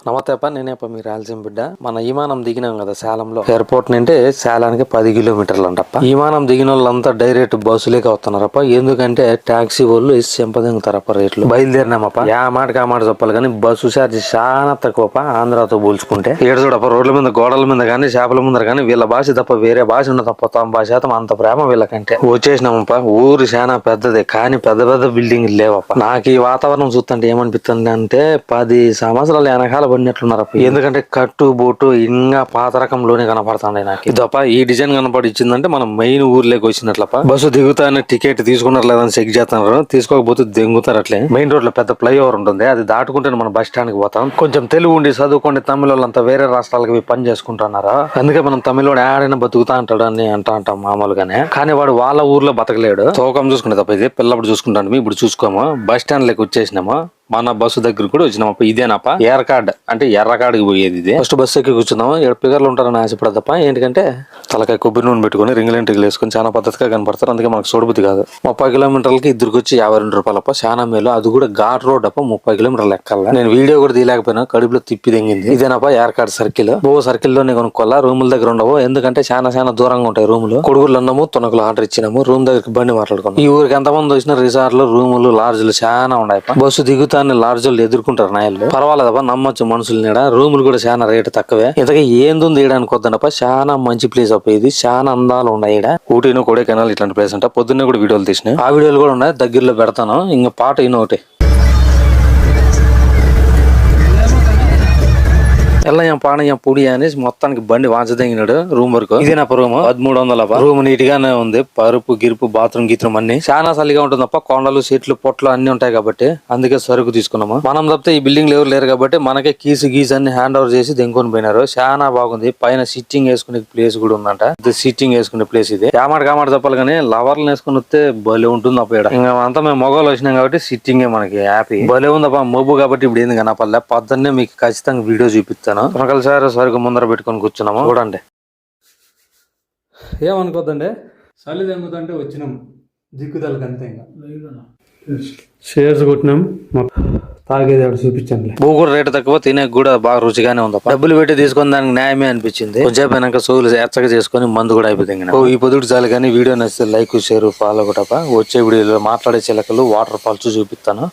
నమస్తే అప్ప, నేనేప మీ రాయలసీమ బిడ్డ. మన విమానం దిగినాం కదా సేలంలో. ఎయిర్పోర్ట్ నుండి సేలానికి 10 కిలోమీటర్లు అంటప్ప. విమానం దిగిన వాళ్ళంతా డైరెక్ట్ బస్సులేకి వస్తున్నారప్ప. ఎందుకంటే టాక్సీ వాళ్ళు చెంపదింగుతారప్ప రేట్లు. బయలుదేరినామప్ప. ఆ మాట చెప్పాలి కానీ బస్సు ఛార్జ్ చాలా తక్కువప్ప ఆంధ్రాతో పోల్చుకుంటే. ఏడు చూడప్ప, రోడ్ల మీద గోడల మీద కానీ చేపల ముందర కానీ వీళ్ళ భాష తప్ప వేరే భాష ఉండదు తప్ప 90% అంత ప్రేమ వీళ్ళకంటే. వచ్చేసినామప్ప. ఊరు చాలా పెద్దదే కానీ పెద్ద పెద్ద బిల్డింగ్ లేవప్ప. నాకు ఈ వాతావరణం చూస్తుంటే ఏమనిపిస్తుంది అంటే 10 సంవత్సరాల వెనకాల పడినట్లున్నారు. ఎందుకంటే కట్టు బోటు ఇంకా పాత రకంలోనే కనపడుతుంది నాకు. ఇదప్ప ఈ డిజైన్ కనపడి ఇచ్చిందంటే మనం మెయిన్ ఊర్లోకి వచ్చినట్లప్ప. బస్సు దిగుతానే టికెట్ తీసుకున్నారు లేదని చెక్ చేస్తున్నారు. తీసుకోకపోతే దిగుతారు. అట్లే మెయిన్ రోడ్ లో పెద్ద ఫ్లైఓవర్ ఉంటుంది, అది దాటుకుంటే మనం బస్ స్టాండ్ కి పోతాం. కొంచెం తెలుగు ఉండి చదువుకోండి తమిళ వాళ్ళంతా వేరే రాష్ట్రాలకి పని చేసుకుంటున్నారు. అందుకే మనం తమిళోడు ఆడైనా బతుకుతా అంటాడు అని అంటాం మామూలుగానే. కానీ వాడు వాళ్ళ ఊర్లో బతకలేడు. తోకం చూసుకునే తప్ప ఇది పిల్లప్పుడు చూసుకుంటాను. ఇప్పుడు చూసుకోము. బస్ స్టాండ్ లెక్క వచ్చేసినాము. మన బస్సు దగ్గర కూడా వచ్చినామప్ప. ఇదేనప్ప ఎర్రకాడ్ అంటే ఎర్రకాడికి పోయేది. ఇది ఫస్ట్ బస్సు ఎక్కి కూర్చున్నాము. ఇక్కడ పిగర్లు ఉంటారని ఆశపడదప్ప. ఏంటంటే తలకాయ కొబ్బరి నూనె పెట్టుకుని రింగులెంటికి వేసుకుని చాలా పద్ధతిగా కనపడతారు. అందుకే మనకు చూడబుద్ధి కాదు. 30 కిలోమీటర్లకి ఇద్దరికి వచ్చి 52 రూపాయలప్ప. చాలా మేలు. అది కూడా ఘాట్ రోడ్ అప్ప. 30 కిలోమీటర్లు ఎక్కాల. నేను వీడియో కూడా తీయలేకపోయినా, కడుపులో తిప్పి తెంగింది. ఇదేనప్ప ఎర్రకాడ్ సర్కిల్. సర్కిల్ లోనే కొనుక్కోవాలా. రూముల దగ్గర ఉండవు, ఎందుకంటే చాలా దూరంగా ఉంటాయి రూములు. కొడుగులు అన్నాము, తునకలు ఆర్డర్ ఇచ్చినాము. రూమ్ దగ్గరికి బండి మాట్లాడుకున్నాం. ఈ ఊరికి ఎంతమంది వచ్చిన రిసార్ట్లు, రూములు, లాడ్జ్లు చాలా ఉన్నాయి. బస్సు దిగుతాన్ని లాడ్జ్లు ఎదుర్కొంటారు నాయలు. పర్వాలేదప్ప, నమ్మొచ్చు మనుషులు నీడ. రూములు కూడా చాలా రేటు తక్కువే. ఇంతగా ఏందో తీయడానికి వద్దనప్ప. చాలా మంచి ప్లేస్ అప్ప. ఇది చాలా అందాలు ఉన్నాయి. ఊటీను కొడైకెనాల్ ఇట్లాంటి ప్లేస్ అంట. పొద్దున్నే కూడా వీడియోలు తీసినాయి. ఆ వీడియోలు కూడా ఉన్నాయి, దగ్గరలో పెడతాను. ఇంకా పాట ఒకటి ఎల్లయ్యం పానయ్యం పుడి అనేసి మొత్తానికి బండి వాంచదగినాడు రూమ్ వరకు. ఇదే నా రూమ్ 1300. రూమ్ నీట్ గానే ఉంది. పరుపు గిరుపు బాత్రూమ్ గీత్రూమ్ అన్ని చాలా చలిగా ఉంటుంది తప్ప. కొండలు సీట్లు పొట్లు అన్ని ఉంటాయి కాబట్టి అందుకే సరుకు తీసుకున్నాము. మనం తప్పితే ఈ బిల్డింగ్ ఎవరు లేరు కాబట్టి మనకే కీసు అన్ని హ్యాండ్ ఓవర్ చేసి దెంకొని పోయినారు. చాలా బాగుంది. పైన సిట్టింగ్ వేసుకునే ప్లేస్ కూడా ఉందంట. సిట్టింగ్ వేసుకునే ప్లేస్ ఇది. కామాట చెప్పాలి కానీ లవర్లు వేసుకుని వస్తే భలే ఉంటుంది అప్పుడు. ఇంకా అంతా మేము మొగలు వచ్చినాం కాబట్టి సిట్టింగే మనకి హ్యాపీ. భలే ఉందప్ప. మొబ్బు కాబట్టి ఇప్పుడు ఏంది కనపల్లే. పొద్దున్నే మీకు ఖచ్చితంగా వీడియో చూపిస్తాను. ఒకసారి సరుకు ముందర పెట్టుకొని కూర్చున్నాము. చూడండి. ఏమనుకోద్దండి. చలి తెంగుతుంటే వచ్చినాం దిక్కుదలకి అంతే. ఇంకా షేర్స్ కొట్టినాం. తాగేది అక్కడ చూపించండి. బూ కూడా రేటు తక్కువ, తినే కూడా బాగా రుచిగానే ఉంది. డబ్బులు పెట్టి తీసుకుని దానికి న్యాయమే అనిపించింది. కొంచెం అయినాక సోలు ఎచ్చగా చేసుకుని మందు కూడా అయిపోతుంది. ఈ పొద్దుడు చాలు కానీ వీడియో నచ్చితే లైక్ షేర్ ఫాలో కూడా. వచ్చే వీడియోలో మాట్లాడే చిలకలు వాటర్ ఫాల్స్ చూపిస్తాను.